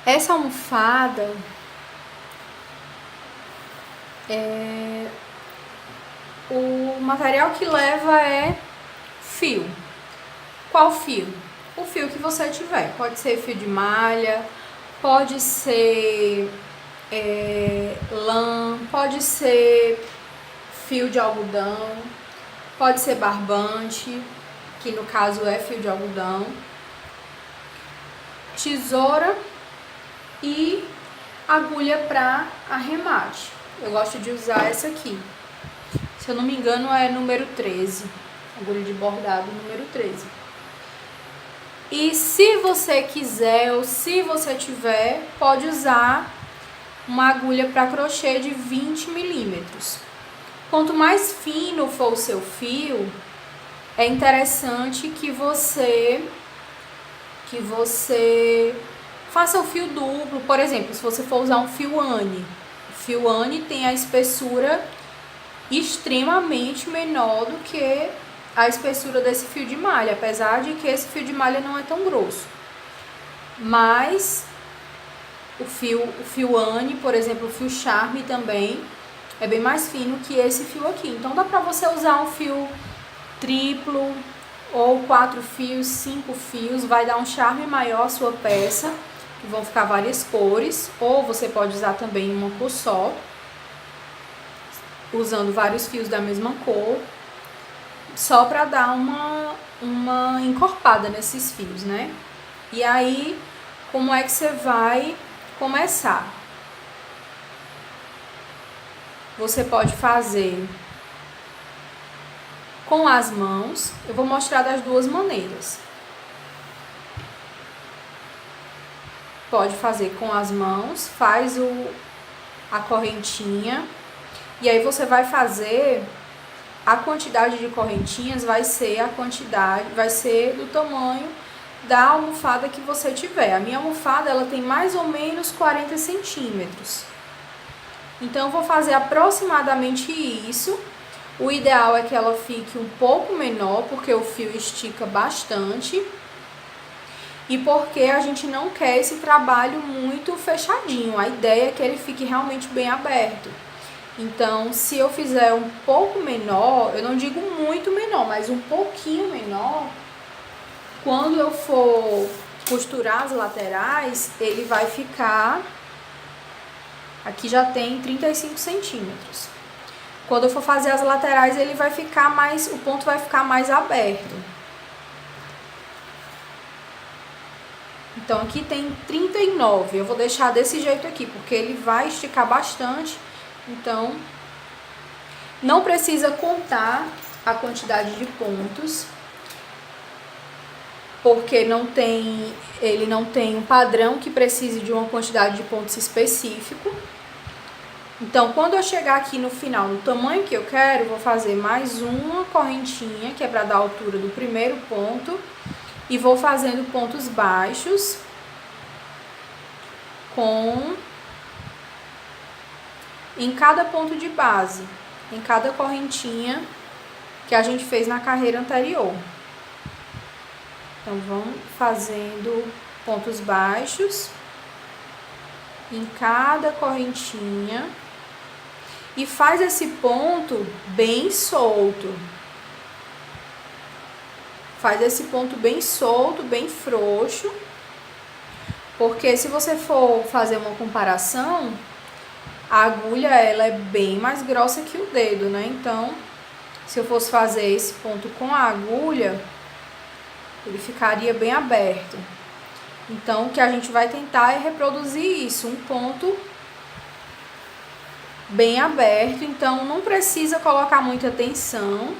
Essa almofada o material que leva é fio. Qual fio? O fio que você tiver. Pode ser fio de malha, pode ser lã, pode ser fio de algodão, pode ser barbante, que no caso é fio de algodão, tesoura e agulha para arremate. Eu gosto de usar essa aqui. Se eu não me engano é número 13, agulha de bordado número 13. E se você quiser ou se você tiver, pode usar uma agulha para crochê de 20 milímetros. Quanto mais fino for o seu fio, é interessante que você faça o fio duplo. Por exemplo, se você for usar um fio Anne, o fio Anne tem a espessura extremamente menor do que a espessura desse fio de malha, apesar de que esse fio de malha não é tão grosso. Mas o fio Anne, por exemplo, o fio Charme também é bem mais fino que esse fio aqui. Então dá pra você usar um fio triplo ou 4 fios, 5 fios, vai dar um charme maior à sua peça, que vão ficar várias cores, ou você pode usar também uma cor só, usando vários fios da mesma cor, só para dar uma encorpada nesses fios, né? E aí, como é que você vai começar? Você pode fazer com as mãos. Eu vou mostrar das duas maneiras. Pode fazer com as mãos, faz a correntinha, e aí você vai fazer a quantidade de correntinhas, vai ser do tamanho da almofada que você tiver. A minha almofada, ela tem mais ou menos 40 centímetros. Então eu vou fazer aproximadamente isso. O ideal é que ela fique um pouco menor, porque o fio estica bastante. E porque a gente não quer esse trabalho muito fechadinho. A ideia é que ele fique realmente bem aberto. Então, se eu fizer um pouco menor, eu não digo muito menor, mas um pouquinho menor, quando eu for costurar as laterais, ele vai ficar... Aqui já tem 35 centímetros. Quando eu for fazer as laterais, ele vai ficar mais... O ponto vai ficar mais aberto. Então, aqui tem 39. Eu vou deixar desse jeito aqui, porque ele vai esticar bastante. Então, não precisa contar a quantidade de pontos, porque ele não tem um padrão que precise de uma quantidade de pontos específico. Então, quando eu chegar aqui no final, no tamanho que eu quero, vou fazer mais uma correntinha, que é para dar a altura do primeiro ponto, e vou fazendo pontos baixos em cada ponto de base, em cada correntinha que a gente fez na carreira anterior. Então, vamos fazendo pontos baixos em cada correntinha e faz esse ponto bem solto. Faz esse ponto bem solto, bem frouxo, porque se você for fazer uma comparação, a agulha ela é bem mais grossa que o dedo, né? Então, se eu fosse fazer esse ponto com a agulha, ele ficaria bem aberto. Então, o que a gente vai tentar é reproduzir isso, um ponto bem aberto. Então, não precisa colocar muita tensão.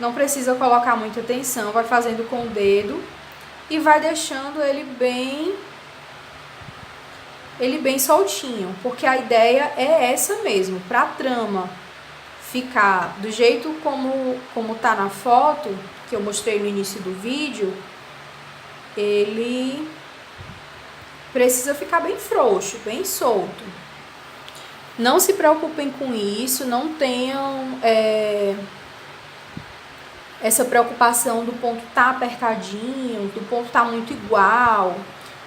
Não precisa colocar muita tensão, vai fazendo com o dedo e vai deixando ele bem soltinho, porque a ideia é essa mesmo, para a trama ficar do jeito como tá na foto, que eu mostrei no início do vídeo, ele precisa ficar bem frouxo, bem solto. Não se preocupem com isso, não tenham essa preocupação do ponto tá apertadinho, do ponto tá muito igual,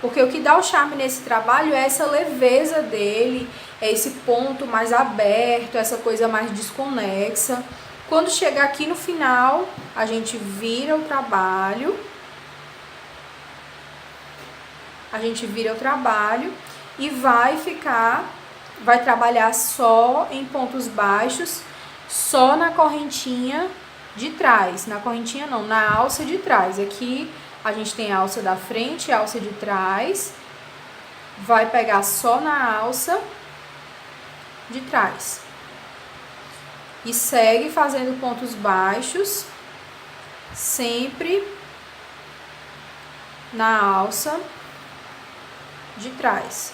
Porque o que dá o charme nesse trabalho é essa leveza dele, é esse ponto mais aberto, essa coisa mais desconexa. Quando chegar aqui no final, a gente vira o trabalho. E vai trabalhar só em pontos baixos, só na correntinha de trás. Na correntinha não, na alça de trás. Aqui a gente tem a alça da frente e a alça de trás. Vai pegar só na alça de trás. E segue fazendo pontos baixos, sempre na alça de trás.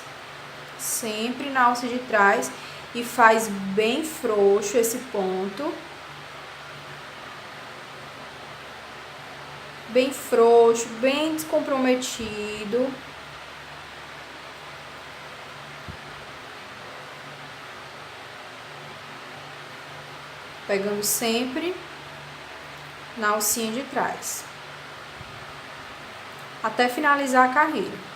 Sempre na alça de trás. E faz bem frouxo esse ponto. Bem frouxo, bem descomprometido. Pegando sempre na alcinha de trás. Até finalizar a carreira.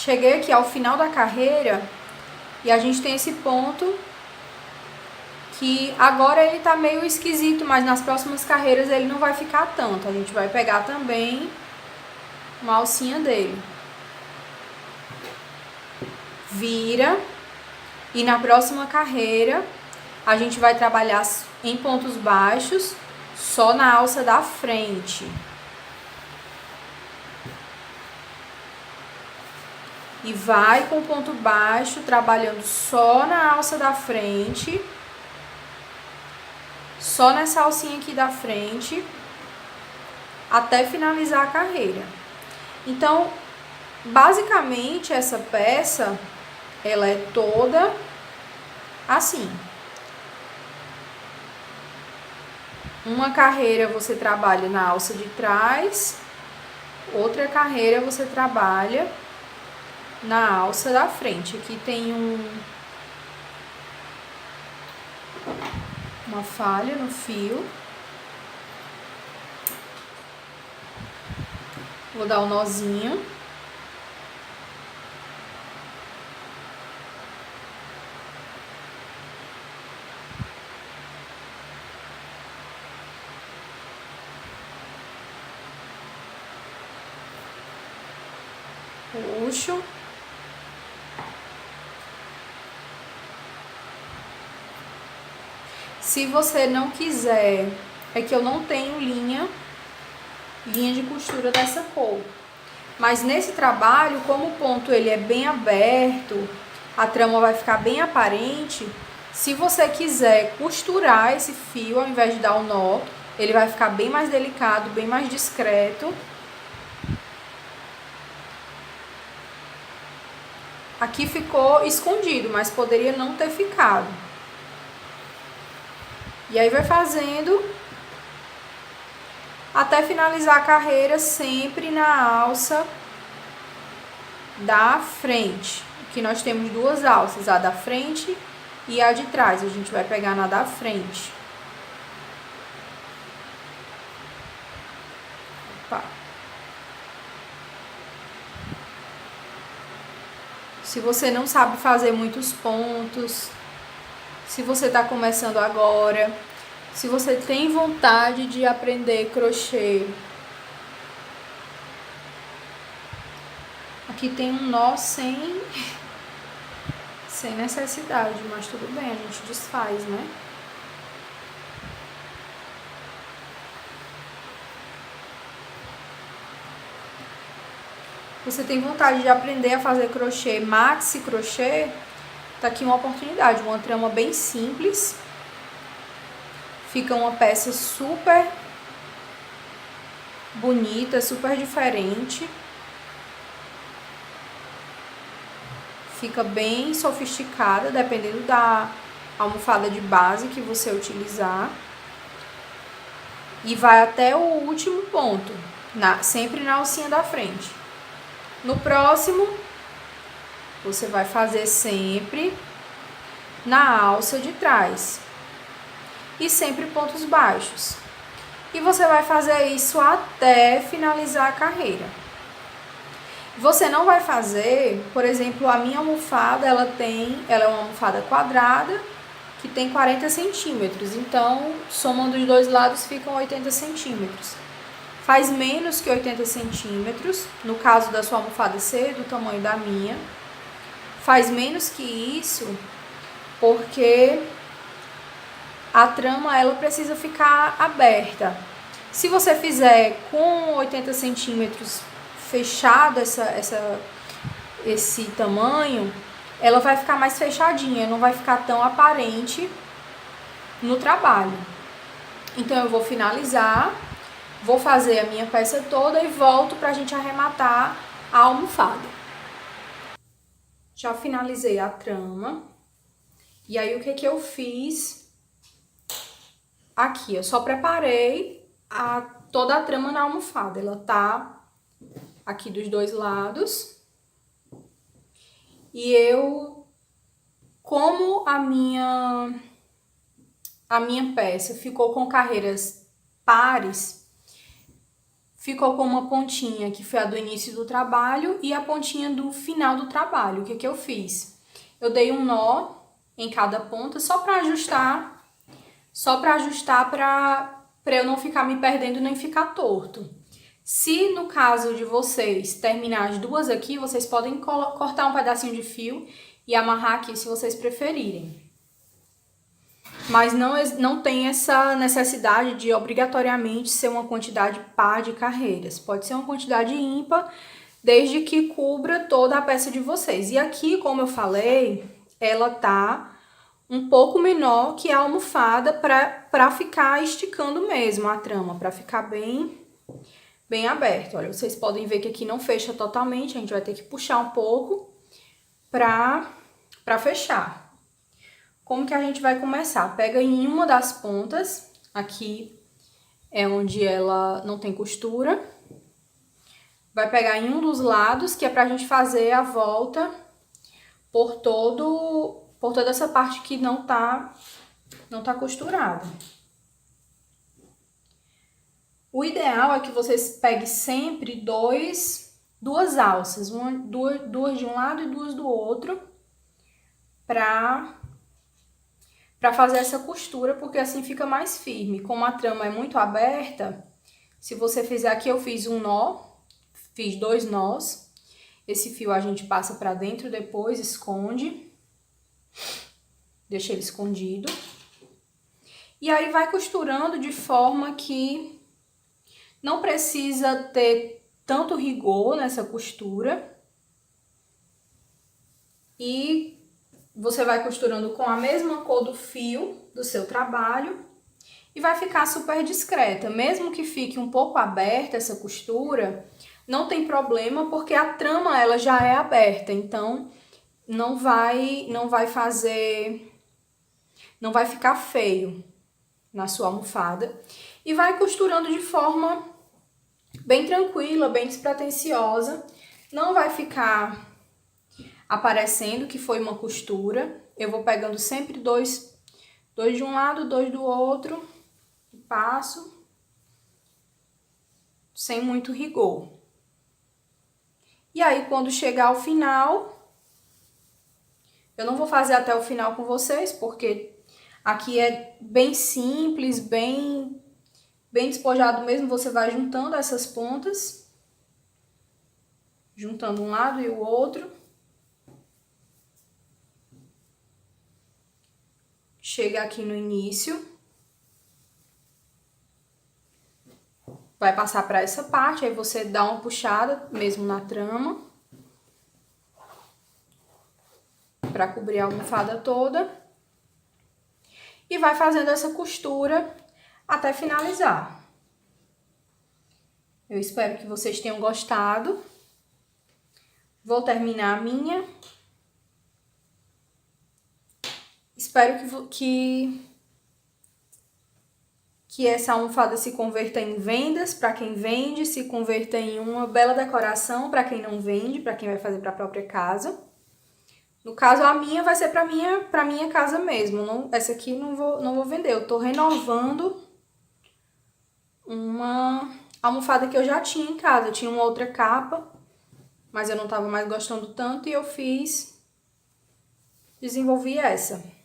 Cheguei aqui ao final da carreira e a gente tem esse ponto que agora ele tá meio esquisito, mas nas próximas carreiras ele não vai ficar tanto. A gente vai pegar também uma alcinha dele. Vira. E na próxima carreira a gente vai trabalhar em pontos baixos só na alça da frente. E vai com ponto baixo, trabalhando só na alça da frente. Só nessa alcinha aqui da frente. Até finalizar a carreira. Então, basicamente, essa peça, ela é toda assim. Uma carreira você trabalha na alça de trás. Outra carreira você trabalha na alça da frente. Aqui tem uma falha no fio. Vou dar um nozinho. Puxo. Se você não quiser, é que eu não tenho linha de costura dessa cor. Mas nesse trabalho, como o ponto ele é bem aberto, a trama vai ficar bem aparente. Se você quiser costurar esse fio, ao invés de dar o nó, ele vai ficar bem mais delicado, bem mais discreto. Aqui ficou escondido, mas poderia não ter ficado. E aí vai fazendo até finalizar a carreira sempre na alça da frente. Aqui nós temos duas alças, a da frente e a de trás. A gente vai pegar na da frente. Opa. Se você não sabe fazer muitos pontos, se você está começando agora, se você tem vontade de aprender crochê, aqui tem um nó sem necessidade, mas tudo bem, a gente desfaz, né? Você tem vontade de aprender a fazer crochê, maxi crochê, tá aqui uma oportunidade, uma trama bem simples. Fica uma peça super bonita, super diferente. fica bem sofisticada, dependendo da almofada de base que você utilizar. E vai até o último ponto, sempre na alcinha da frente. No próximo, você vai fazer sempre na alça de trás. E sempre pontos baixos. E você vai fazer isso até finalizar a carreira. Você não vai fazer, por exemplo, a minha almofada, ela é uma almofada quadrada, que tem 40 centímetros. Então, somando os dois lados, ficam 80 centímetros. Faz menos que 80 centímetros, no caso da sua almofada ser do tamanho da minha. Faz menos que isso, porque a trama ela precisa ficar aberta. Se você fizer com 80 centímetros fechado esse tamanho, ela vai ficar mais fechadinha, não vai ficar tão aparente no trabalho. Então eu vou finalizar, vou fazer a minha peça toda e volto pra gente arrematar a almofada. Já finalizei a trama. E aí o que eu fiz aqui? Eu só preparei toda a trama na almofada. Ela tá aqui dos dois lados. E como a minha peça ficou com carreiras pares, ficou com uma pontinha que foi a do início do trabalho e a pontinha do final do trabalho. O que eu fiz? Eu dei um nó em cada ponta só para ajustar para eu não ficar me perdendo nem ficar torto. Se no caso de vocês terminar as duas aqui, vocês podem cortar um pedacinho de fio e amarrar aqui se vocês preferirem. Mas não tem essa necessidade de obrigatoriamente ser uma quantidade par de carreiras. Pode ser uma quantidade ímpar, desde que cubra toda a peça de vocês. E aqui, como eu falei, ela tá um pouco menor que a almofada para ficar esticando mesmo a trama, para ficar bem aberto. Olha, vocês podem ver que aqui não fecha totalmente, a gente vai ter que puxar um pouco para fechar. Como que a gente vai começar? Pega em uma das pontas, aqui é onde ela não tem costura. Vai pegar em um dos lados, que é pra gente fazer a volta por toda essa parte que não tá costurada. O ideal é que vocês peguem sempre duas alças, duas de um lado e duas do outro, para fazer essa costura, porque assim fica mais firme. Como a trama é muito aberta, se você fizer aqui, eu fiz um nó, fiz 2 nós. Esse fio a gente passa para dentro depois, esconde, deixa ele escondido. E aí vai costurando de forma que não precisa ter tanto rigor nessa costura. E você vai costurando com a mesma cor do fio do seu trabalho e vai ficar super discreta. Mesmo que fique um pouco aberta essa costura, não tem problema, porque a trama ela já é aberta, então não vai ficar feio na sua almofada. E vai costurando de forma bem tranquila, bem despretensiosa. Não vai ficar aparecendo que foi uma costura. Eu vou pegando sempre dois de um lado, 2 do outro, e passo sem muito rigor. E aí, quando chegar ao final, eu não vou fazer até o final com vocês, porque aqui é bem simples, bem despojado mesmo. Você vai juntando essas pontas, juntando um lado e o outro. Chega aqui no início, vai passar para essa parte, aí você dá uma puxada mesmo na trama, para cobrir a almofada toda, e vai fazendo essa costura até finalizar. Eu espero que vocês tenham gostado. Vou terminar a minha. Espero que essa almofada se converta em vendas para quem vende, se converta em uma bela decoração para quem não vende, para quem vai fazer para a própria casa. No caso, a minha vai ser para minha casa mesmo. Não, essa aqui não vou vender. Eu tô renovando uma almofada que eu já tinha em casa. Eu tinha uma outra capa, mas eu não tava mais gostando tanto e eu desenvolvi essa.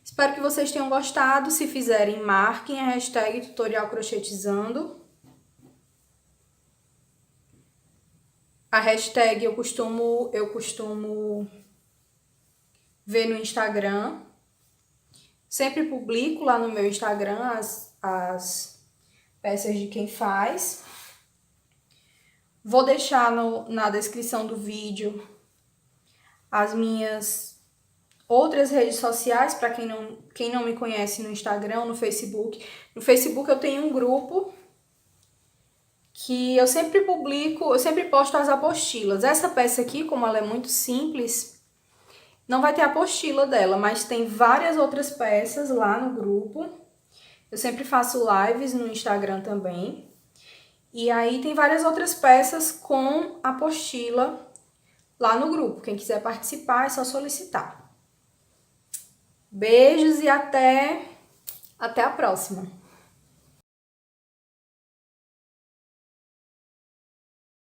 Espero que vocês tenham gostado. Se fizerem, marquem a hashtag tutorial crochetizando. A hashtag eu costumo ver no Instagram. Sempre publico lá no meu Instagram as peças de quem faz. Vou deixar na descrição do vídeo as minhas outras redes sociais, para quem não me conhece no Instagram, no Facebook. No Facebook eu tenho um grupo que eu sempre publico, eu sempre posto as apostilas. Essa peça aqui, como ela é muito simples, não vai ter apostila dela, mas tem várias outras peças lá no grupo. Eu sempre faço lives no Instagram também. E aí tem várias outras peças com apostila lá no grupo. Quem quiser participar é só solicitar. Beijos e até a próxima!